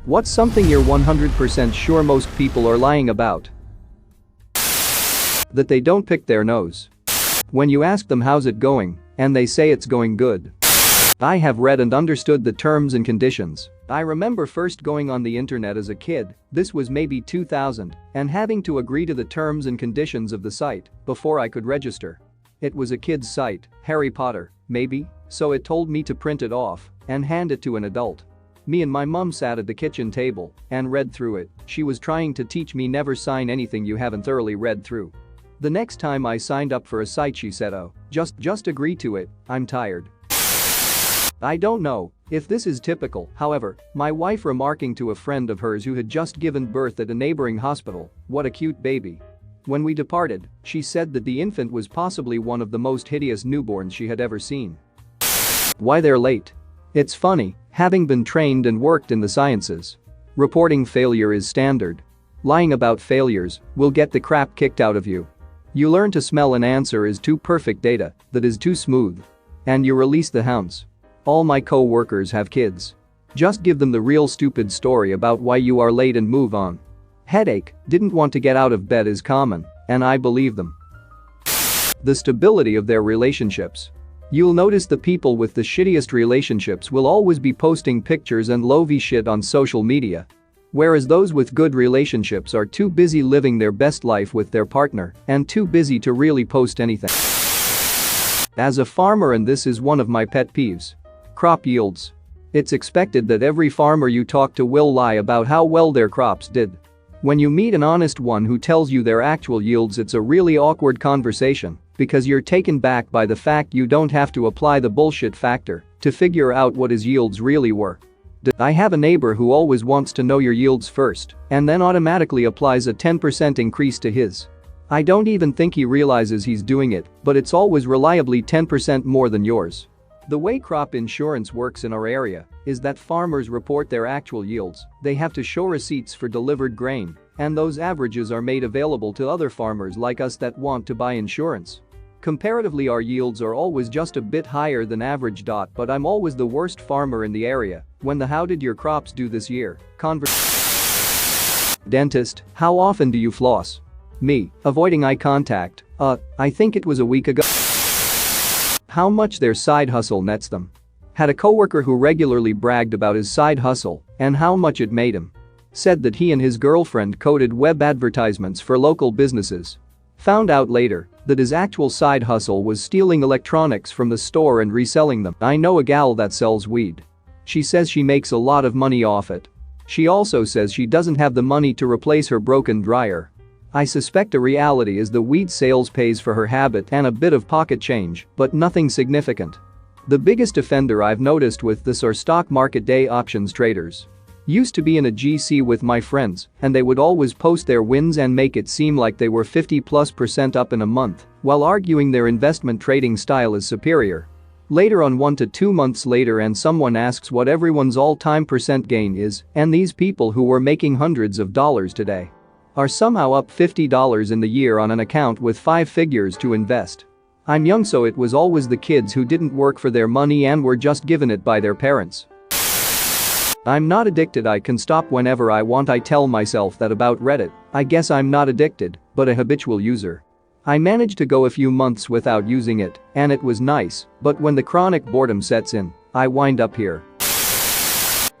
What's something you're 100% sure most people are lying about? That they don't pick their nose. When you ask them how's it going, and they say it's going good. I have read and understood the terms and conditions. I remember first going on the internet as a kid, this was maybe 2000, and having to agree to the terms and conditions of the site before I could register. It was a kid's site, Harry Potter, maybe, so it told me to print it off and hand it to an adult. Me and my mum sat at the kitchen table and read through it. She was trying to teach me never sign anything you haven't thoroughly read through. The next time I signed up for a site she said, oh, just agree to it, I'm tired. I don't know if this is typical, however, my wife remarking to a friend of hers who had just given birth at a neighboring hospital, what a cute baby. When we departed, she said that the infant was possibly one of the most hideous newborns she had ever seen. Why they're late? It's funny, having been trained and worked in the sciences. Reporting failure is standard. Lying about failures will get the crap kicked out of you. You learn to smell an answer is too perfect data that is too smooth. And you release the hounds. All my co-workers have kids. Just give them the real stupid story about why you are late and move on. Headache, didn't want to get out of bed is common, and I believe them. The stability of their relationships. You'll notice the people with the shittiest relationships will always be posting pictures and lovey shit on social media. Whereas those with good relationships are too busy living their best life with their partner and too busy to really post anything. As a farmer, and this is one of my pet peeves. Crop yields. It's expected that every farmer you talk to will lie about how well their crops did. When you meet an honest one who tells you their actual yields, it's a really awkward conversation because you're taken back by the fact you don't have to apply the bullshit factor to figure out what his yields really were. I have a neighbor who always wants to know your yields first and then automatically applies a 10% increase to his. I don't even think he realizes he's doing it, but it's always reliably 10% more than yours. The way crop insurance works in our area is that farmers report their actual yields, they have to show receipts for delivered grain, and those averages are made available to other farmers like us that want to buy insurance. Comparatively, our yields are always just a bit higher than average. But I'm always the worst farmer in the area when the how did your crops do this year Dentist, how often do you floss? Me, avoiding eye contact, I think it was a week ago. How much their side hustle nets them. Had a coworker who regularly bragged about his side hustle and how much it made him. Said that he and his girlfriend coded web advertisements for local businesses. Found out later that his actual side hustle was stealing electronics from the store and reselling them. I know a gal that sells weed. She says she makes a lot of money off it. She also says she doesn't have the money to replace her broken dryer. I suspect the reality is the weed sales pays for her habit and a bit of pocket change, but nothing significant. The biggest offender I've noticed with this are stock market day options traders. Used to be in a GC with my friends, and they would always post their wins and make it seem like they were 50+% up in a month, while arguing their investment trading style is superior. Later on, 1 to 2 months later, and someone asks what everyone's all-time percent gain is, and these people who were making hundreds of dollars today are somehow up $50 in the year on an account with 5 figures to invest. I'm young, so it was always the kids who didn't work for their money and were just given it by their parents. I'm not addicted, I can stop whenever I want. I tell myself that about Reddit. I guess I'm not addicted, but a habitual user. I managed to go a few months without using it, and it was nice, but when the chronic boredom sets in, I wind up here.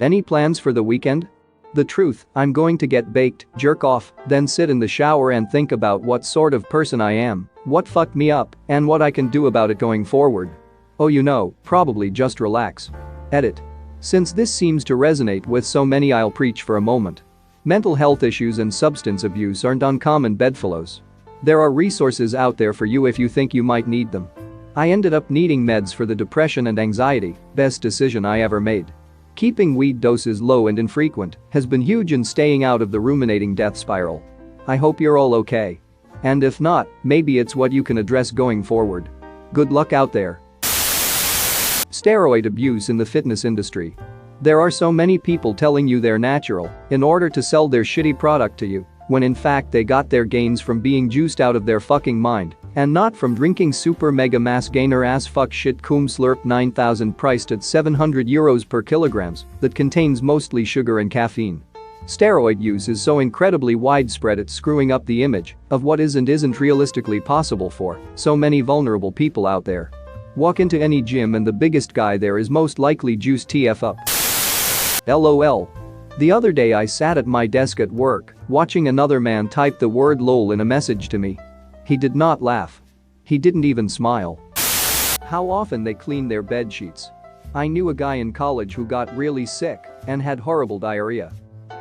Any plans for the weekend? The truth, I'm going to get baked, jerk off, then sit in the shower and think about what sort of person I am, what fucked me up, and what I can do about it going forward. Oh, you know, probably just relax. Edit. Since this seems to resonate with so many, I'll preach for a moment. Mental health issues and substance abuse aren't uncommon bedfellows. There are resources out there for you if you think you might need them. I ended up needing meds for the depression and anxiety, best decision I ever made. Keeping weed doses low and infrequent has been huge in staying out of the ruminating death spiral. I hope you're all okay. And if not, maybe it's what you can address going forward. Good luck out there. Steroid abuse in the fitness industry. There are so many people telling you they're natural in order to sell their shitty product to you, when in fact they got their gains from being juiced out of their fucking mind And not from drinking super mega mass gainer ass fuck shit cum slurp 9000 priced at €700 per kilograms that contains mostly sugar and caffeine. Steroid use is so incredibly widespread it's screwing up the image of what is and isn't realistically possible for so many vulnerable people out there. Walk into any gym and the biggest guy there is most likely juiced TF up. LOL. The other day I sat at my desk at work, watching another man type the word lol in a message to me. He did not laugh. He didn't even smile. How often they clean their bed sheets. I knew a guy in college who got really sick and had horrible diarrhea.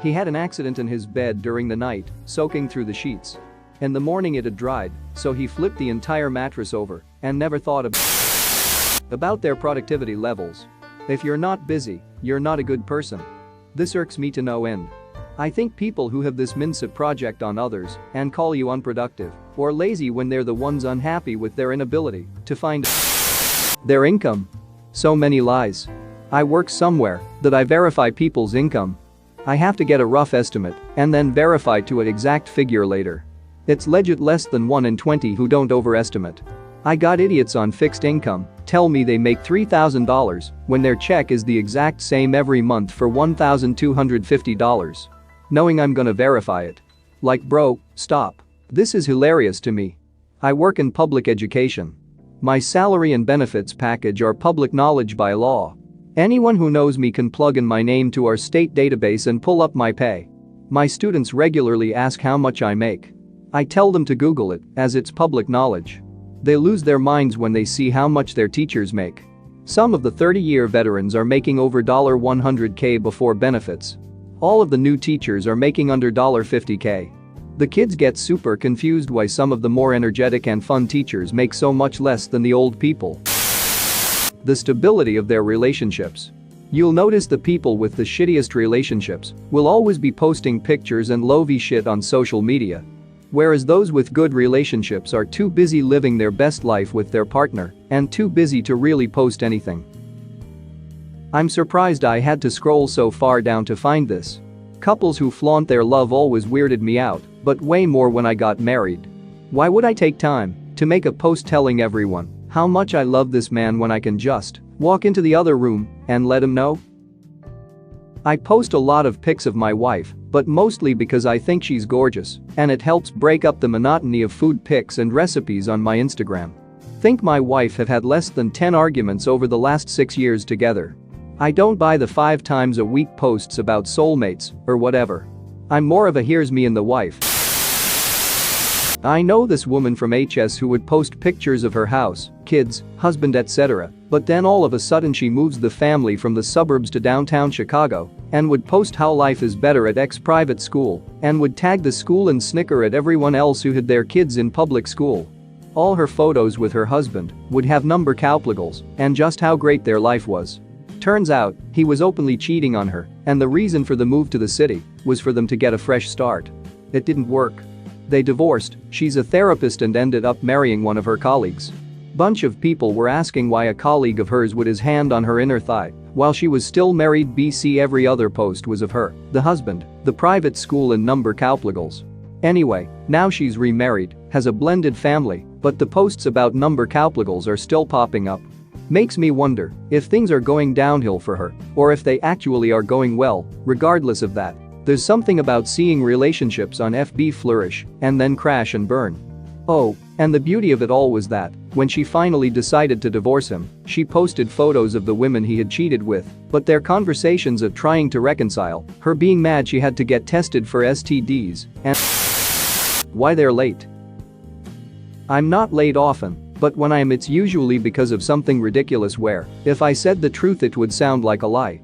He had an accident in his bed during the night, soaking through the sheets. In the morning it had dried, so he flipped the entire mattress over and never thought about their productivity levels. If you're not busy, you're not a good person. This irks me to no end. I think people who have this mindset project on others and call you unproductive or lazy when they're the ones unhappy with their inability to find their income. So many lies. I work somewhere that I verify people's income. I have to get a rough estimate and then verify to an exact figure later. It's legit less than 1 in 20 who don't overestimate. I got idiots on fixed income tell me they make $3,000 when their check is the exact same every month for $1,250. Knowing I'm gonna verify it. Like, bro, stop. This is hilarious to me. I work in public education. My salary and benefits package are public knowledge by law. Anyone who knows me can plug in my name to our state database and pull up my pay. My students regularly ask how much I make. I tell them to Google it, as it's public knowledge. They lose their minds when they see how much their teachers make. Some of the 30-year veterans are making over $100K before benefits. All of the new teachers are making under $50K. The kids get super confused why some of the more energetic and fun teachers make so much less than the old people. The stability of their relationships. You'll notice the people with the shittiest relationships will always be posting pictures and lovey shit on social media. Whereas those with good relationships are too busy living their best life with their partner and too busy to really post anything. I'm surprised I had to scroll so far down to find this. Couples who flaunt their love always weirded me out, but way more when I got married. Why would I take time to make a post telling everyone how much I love this man when I can just walk into the other room and let him know? I post a lot of pics of my wife, but mostly because I think she's gorgeous and it helps break up the monotony of food pics and recipes on my Instagram. Think my wife have had less than 10 arguments over the last 6 years together. I don't buy the 5 times a week posts about soulmates or whatever. I'm more of a here's me and the wife. I know this woman from HS who would post pictures of her house, kids, husband etc. But then all of a sudden she moves the family from the suburbs to downtown Chicago and would post how life is better at X private school and would tag the school and snicker at everyone else who had their kids in public school. All her photos with her husband would have number calpligals and just how great their life was. Turns out, he was openly cheating on her, and the reason for the move to the city was for them to get a fresh start. It didn't work. They divorced, she's a therapist and ended up marrying one of her colleagues. Bunch of people were asking why a colleague of hers would his hand on her inner thigh while she was still married. BC every other post was of her, the husband, the private school and number calpligals. Anyway, now she's remarried, has a blended family, but the posts about number calpligals are still popping up. Makes me wonder if things are going downhill for her or if they actually are going well. Regardless of that, there's something about seeing relationships on FB flourish and then crash and burn. Oh, and the beauty of it all was that when she finally decided to divorce him, she posted photos of the women he had cheated with, but their conversations of trying to reconcile, her being mad she had to get tested for STDs, and why they're late. I'm not late often, but when I am it's usually because of something ridiculous where, if I said the truth it would sound like a lie.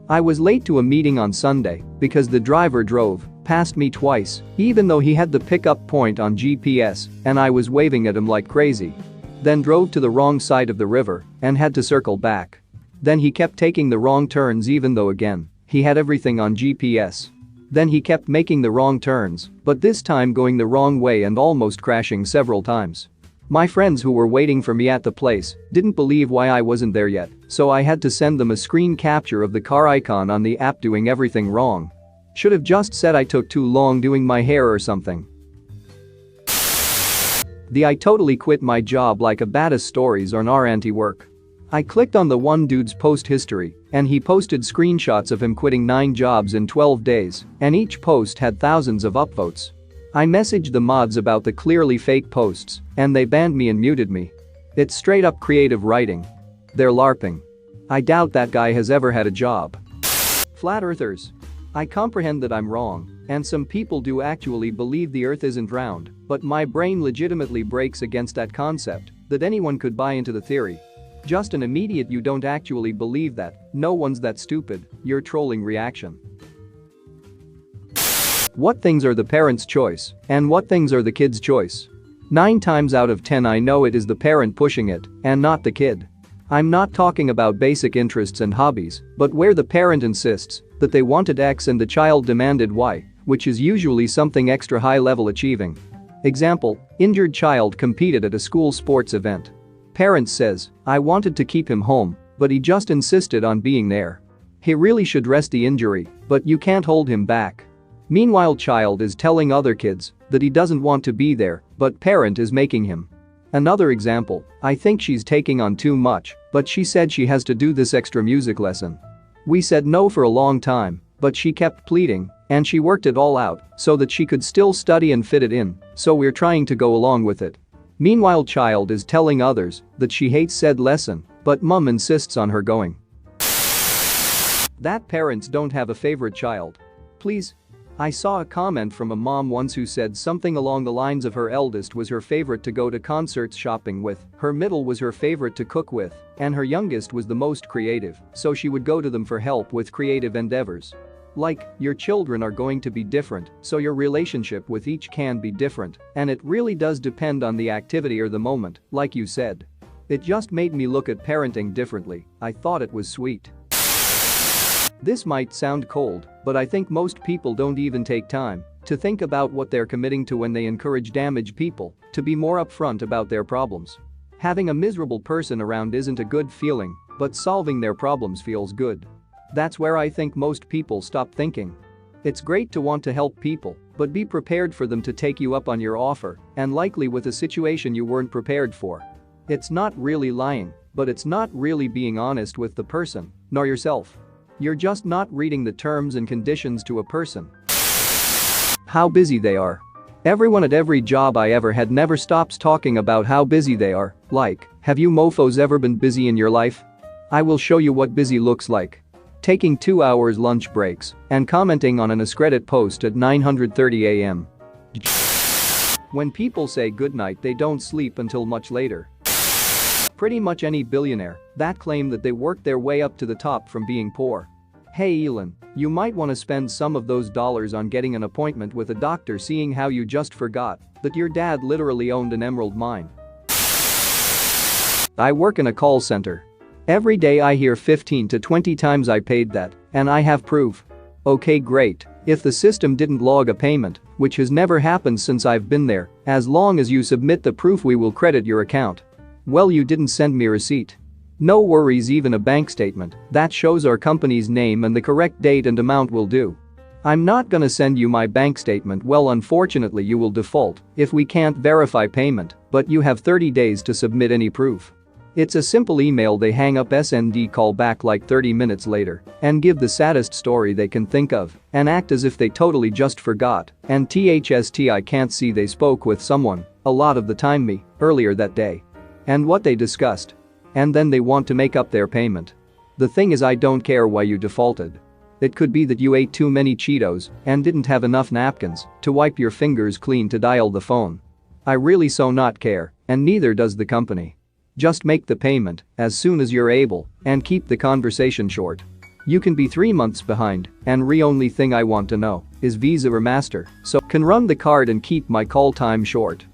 I was late to a meeting on Sunday because the driver drove past me twice, even though he had the pickup point on GPS and I was waving at him like crazy. Then drove to the wrong side of the river and had to circle back. Then he kept taking the wrong turns even though again, he had everything on GPS. Then he kept making the wrong turns, but this time going the wrong way and almost crashing several times. My friends who were waiting for me at the place didn't believe why I wasn't there yet, so I had to send them a screen capture of the car icon on the app doing everything wrong. Should have just said I took too long doing my hair or something. The I totally quit my job like a badass stories on our anti-work. I clicked on the one dude's post history, and he posted screenshots of him quitting 9 jobs in 12 days, and each post had thousands of upvotes. I messaged the mods about the clearly fake posts, and they banned me and muted me. It's straight up creative writing. They're LARPing. I doubt that guy has ever had a job. Flat earthers. I comprehend that I'm wrong, and some people do actually believe the earth isn't round, but my brain legitimately breaks against that concept, that anyone could buy into the theory. Just an immediate "you don't actually believe that, no one's that stupid, you're trolling" reaction. What things are the parent's choice, and what things are the kid's choice? 9 times out of 10 I know it is the parent pushing it, and not the kid. I'm not talking about basic interests and hobbies, but where the parent insists that they wanted X and the child demanded Y, which is usually something extra high-level achieving. Example, injured child competed at a school sports event. Parent says, "I wanted to keep him home, but he just insisted on being there. He really should rest the injury, but you can't hold him back." Meanwhile, child is telling other kids that he doesn't want to be there, but parent is making him. Another example, I think she's taking on too much, but she said she has to do this extra music lesson. We said no for a long time, but she kept pleading, and she worked it all out so that she could still study and fit it in, so we're trying to go along with it. Meanwhile, child is telling others that she hates said lesson, but mom insists on her going. That parents don't have a favorite child. Please. I saw a comment from a mom once who said something along the lines of her eldest was her favorite to go to concerts shopping with, her middle was her favorite to cook with, and her youngest was the most creative, so she would go to them for help with creative endeavors. Like, your children are going to be different, so your relationship with each can be different, and it really does depend on the activity or the moment, like you said. It just made me look at parenting differently. I thought it was sweet. This might sound cold, but I think most people don't even take time to think about what they're committing to when they encourage damaged people to be more upfront about their problems. Having a miserable person around isn't a good feeling, but solving their problems feels good. That's where I think most people stop thinking. It's great to want to help people, but be prepared for them to take you up on your offer, and likely with a situation you weren't prepared for. It's not really lying, but it's not really being honest with the person, nor yourself. You're just not reading the terms and conditions to a person. How busy they are. Everyone at every job I ever had never stops talking about how busy they are, like, have you mofos ever been busy in your life? I will show you what busy looks like. Taking 2 hours lunch breaks and commenting on an askreddit post at 9:30 a.m. When people say goodnight, they don't sleep until much later. Pretty much any billionaire that claim that they worked their way up to the top from being poor. Hey Elon, you might want to spend some of those dollars on getting an appointment with a doctor, seeing how you just forgot that your dad literally owned an emerald mine. I work in a call center. Every day I hear 15 to 20 times I paid that, and I have proof. Okay, great. If the system didn't log a payment, which has never happened since I've been there, as long as you submit the proof we will credit your account. Well, you didn't send me a receipt. No worries, even a bank statement that shows our company's name and the correct date and amount will do. I'm not gonna send you my bank statement. Well, unfortunately you will default if we can't verify payment, but you have 30 days to submit any proof. It's a simple email. They hang up, SND call back like 30 minutes later and give the saddest story they can think of and act as if they totally just forgot, and THST I can't see they spoke with someone, a lot of the time me, earlier that day. And what they discussed. And then they want to make up their payment. The thing is, I don't care why you defaulted. It could be that you ate too many Cheetos and didn't have enough napkins to wipe your fingers clean to dial the phone. I really so not care, and neither does the company. Just make the payment as soon as you're able and keep the conversation short. You can be 3 months behind, and only thing I want to know is Visa or Master, so can run the card and keep my call time short.